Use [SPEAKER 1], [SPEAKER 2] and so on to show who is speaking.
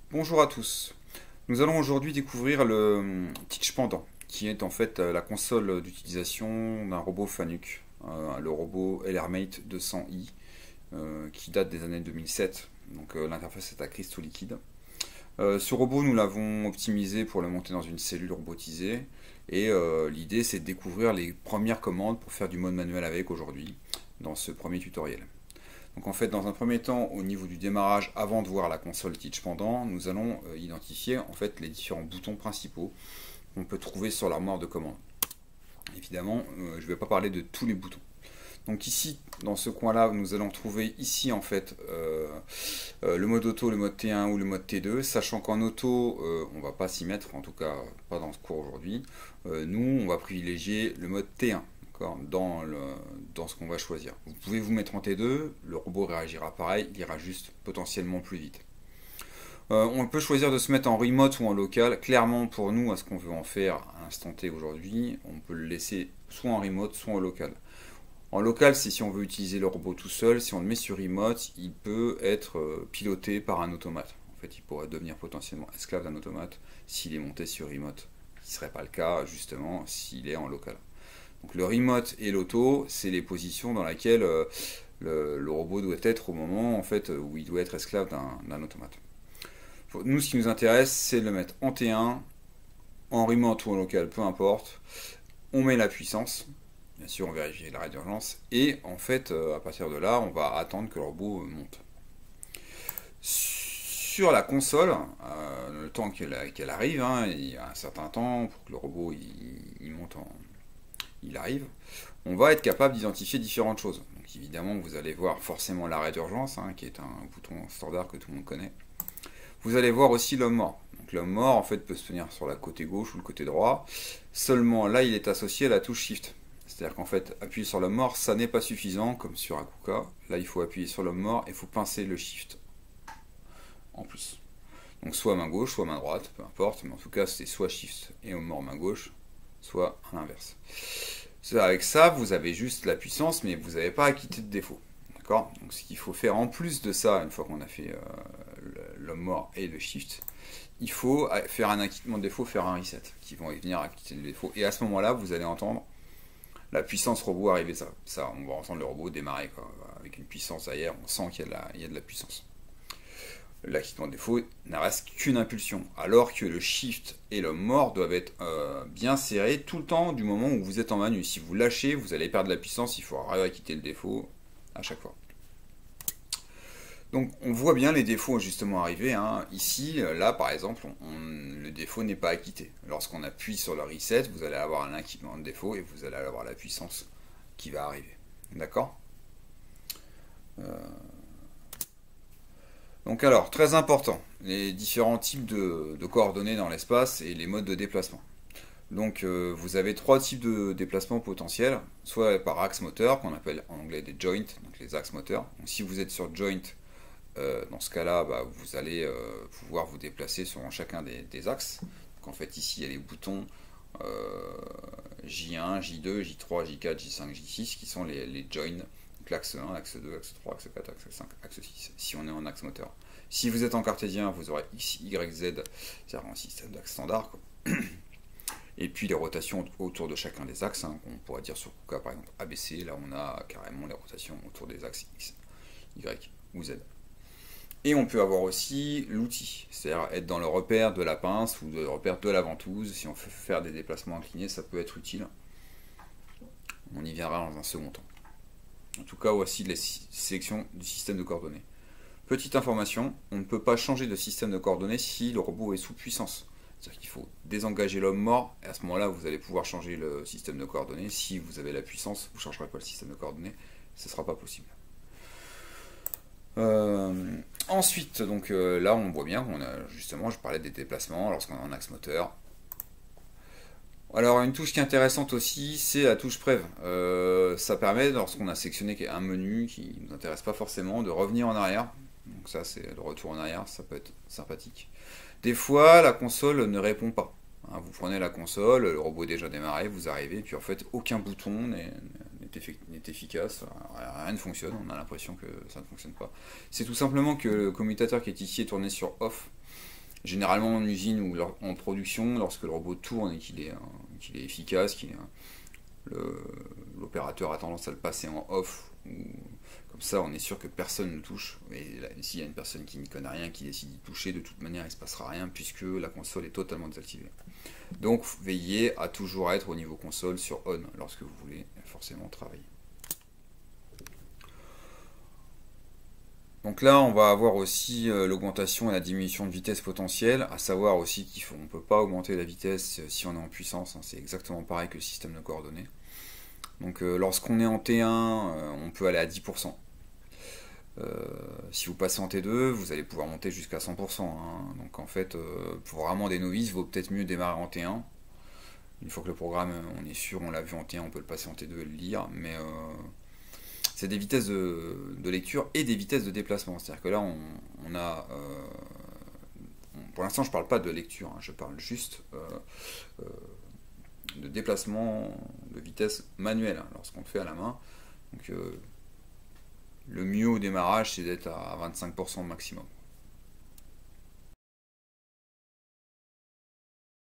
[SPEAKER 1] Bonjour à tous. Nous allons aujourd'hui découvrir le Teach Pendant, qui est en fait la console d'utilisation d'un robot Fanuc, le robot LRmate 200i, qui date des années 2007. Donc l'interface est à cristaux liquides. Ce robot, nous l'avons optimisé pour le monter dans une cellule robotisée. Et l'idée, c'est de découvrir les premières commandes pour faire du mode manuel avec aujourd'hui, dans ce premier tutoriel. Donc en fait, dans un premier temps, au niveau du démarrage, avant de voir la console Teach Pendant, nous allons identifier en fait les différents boutons principaux qu'on peut trouver sur l'armoire de commande. Évidemment, je ne vais pas parler de tous les boutons. Donc ici, dans ce coin-là, nous allons trouver ici en fait le mode auto, le mode T1 ou le mode T2, sachant qu'en auto, on ne va pas s'y mettre, en tout cas pas dans ce cours aujourd'hui. Nous, on va privilégier le mode T1 dans ce qu'on va choisir. Vous pouvez vous mettre en T2, le robot réagira pareil, il ira juste potentiellement plus vite. On peut choisir de se mettre en remote ou en local. Clairement, pour nous, à ce qu'on veut en faire à l'instant T aujourd'hui, on peut le laisser soit en remote, soit en local. En local, c'est si on veut utiliser le robot tout seul. Si on le met sur remote, il peut être piloté par un automate. En fait, il pourrait devenir potentiellement esclave d'un automate s'il est monté sur remote. Ce ne serait pas le cas, justement, s'il est en local. Donc le remote et l'auto, c'est les positions dans lesquelles le robot doit être au moment en fait, où il doit être esclave d'un automate. Nous, ce qui nous intéresse, c'est de le mettre en T1, en remote ou en local, peu importe. On met la puissance, bien sûr, on vérifie l'arrêt d'urgence, et en fait, à partir de là, on va attendre que le robot monte. Sur la console, le temps qu'elle arrive, hein, il y a un certain temps pour que le robot il monte il arrive, on va être capable d'identifier différentes choses. Donc évidemment, vous allez voir forcément l'arrêt d'urgence, hein, qui est un bouton standard que tout le monde connaît. Vous allez voir aussi l'homme mort. Donc l'homme mort, en fait, peut se tenir sur la côté gauche ou le côté droit. Seulement, là, il est associé à la touche Shift. C'est-à-dire qu'en fait, appuyer sur l'homme mort, ça n'est pas suffisant, comme sur Akuka. Là, il faut appuyer sur l'homme mort et il faut pincer le Shift en plus. Donc soit main gauche, soit main droite, peu importe, mais en tout cas, c'est soit Shift et homme mort main gauche, soit à l'inverse. Avec ça, vous avez juste la puissance, mais vous n'avez pas acquitté de défaut. D'accord. Donc ce qu'il faut faire en plus de ça, une fois qu'on a fait l'homme mort et le shift, il faut faire un acquittement de défaut, faire un reset, qui vont y venir acquitter le défaut. Et à ce moment-là, vous allez entendre la puissance robot arriver. Ça, on va entendre le robot démarrer quoi, avec une puissance derrière. On sent qu'il y a de la puissance. L'acquittement de défaut n'a reste qu'une impulsion, alors que le shift et le mort doivent être bien serrés tout le temps du moment où vous êtes en manu. Si vous lâchez, vous allez perdre de la puissance, il faut réacquitter le défaut à chaque fois. Donc on voit bien les défauts justement arriver. Hein. Ici, là par exemple, le défaut n'est pas acquitté. Lorsqu'on appuie sur le reset, vous allez avoir un acquittement de défaut et vous allez avoir la puissance qui va arriver. D'accord. Donc alors, très important, les différents types de coordonnées dans l'espace et les modes de déplacement. Donc vous avez trois types de déplacements potentiels, soit par axe moteur, qu'on appelle en anglais des joints, donc les axes moteurs. Donc si vous êtes sur joint, dans ce cas-là, vous allez pouvoir vous déplacer sur chacun des axes. Donc en fait ici il y a les boutons J1, J2, J3, J4, J5, J6 qui sont les joins. Donc l'axe 1, axe 2, axe 3, axe 4, axe 5, axe 6, si on est en axe moteur. Si vous êtes en cartésien, vous aurez X, Y, Z, c'est-à-dire un système d'axe standard. Quoi. Et puis les rotations autour de chacun des axes, hein, on pourrait dire sur Kuka par exemple ABC, là on a carrément les rotations autour des axes X, Y ou Z. Et on peut avoir aussi l'outil, c'est-à-dire être dans le repère de la pince ou le repère de la ventouse. Si on fait faire des déplacements inclinés, ça peut être utile. On y viendra dans un second temps. En tout cas, voici les sélections du système de coordonnées. Petite information, on ne peut pas changer de système de coordonnées si le robot est sous puissance. C'est-à-dire qu'il faut désengager l'homme mort, et à ce moment-là, vous allez pouvoir changer le système de coordonnées. Si vous avez la puissance, vous ne changerez pas le système de coordonnées, ce ne sera pas possible. Ensuite, donc là, on voit bien, justement, je parlais des déplacements lorsqu'on est en axe moteur. Alors une touche qui est intéressante aussi, c'est la touche Prev. Ça permet, lorsqu'on a sectionné un menu qui ne nous intéresse pas forcément, de revenir en arrière. Donc ça c'est le retour en arrière, ça peut être sympathique. Des fois la console ne répond pas. Hein, vous prenez la console, le robot est déjà démarré, vous arrivez, puis en fait aucun bouton n'est efficace, rien ne fonctionne, on a l'impression que ça ne fonctionne pas. C'est tout simplement que le commutateur qui est ici est tourné sur off. généralement en usine ou en production, lorsque le robot tourne et qu'il est efficace, l'opérateur a tendance à le passer en off. Comme ça, on est sûr que personne ne touche. Et s'il y a une personne qui n'y connaît rien, qui décide d'y toucher, de toute manière, il ne se passera rien puisque la console est totalement désactivée. Donc, veillez à toujours être au niveau console sur on lorsque vous voulez forcément travailler. Donc là, on va avoir aussi l'augmentation et la diminution de vitesse potentielle, à savoir aussi qu'on ne peut pas augmenter la vitesse si on est en puissance, hein, c'est exactement pareil que le système de coordonnées. Donc lorsqu'on est en T1, on peut aller à 10%. Si vous passez en T2, vous allez pouvoir monter jusqu'à 100%. Hein. Donc en fait, pour vraiment des novices, il vaut peut-être mieux démarrer en T1. Une fois que le programme, on est sûr, on l'a vu en T1, on peut le passer en T2 et le lire, mais c'est des vitesses de lecture et des vitesses de déplacement. C'est-à-dire que là, on a... pour l'instant, je ne parle pas de lecture, hein, je parle juste de déplacement de vitesse manuelle, hein, lorsqu'on le fait à la main. Donc, le mieux au démarrage, c'est d'être à 25% maximum.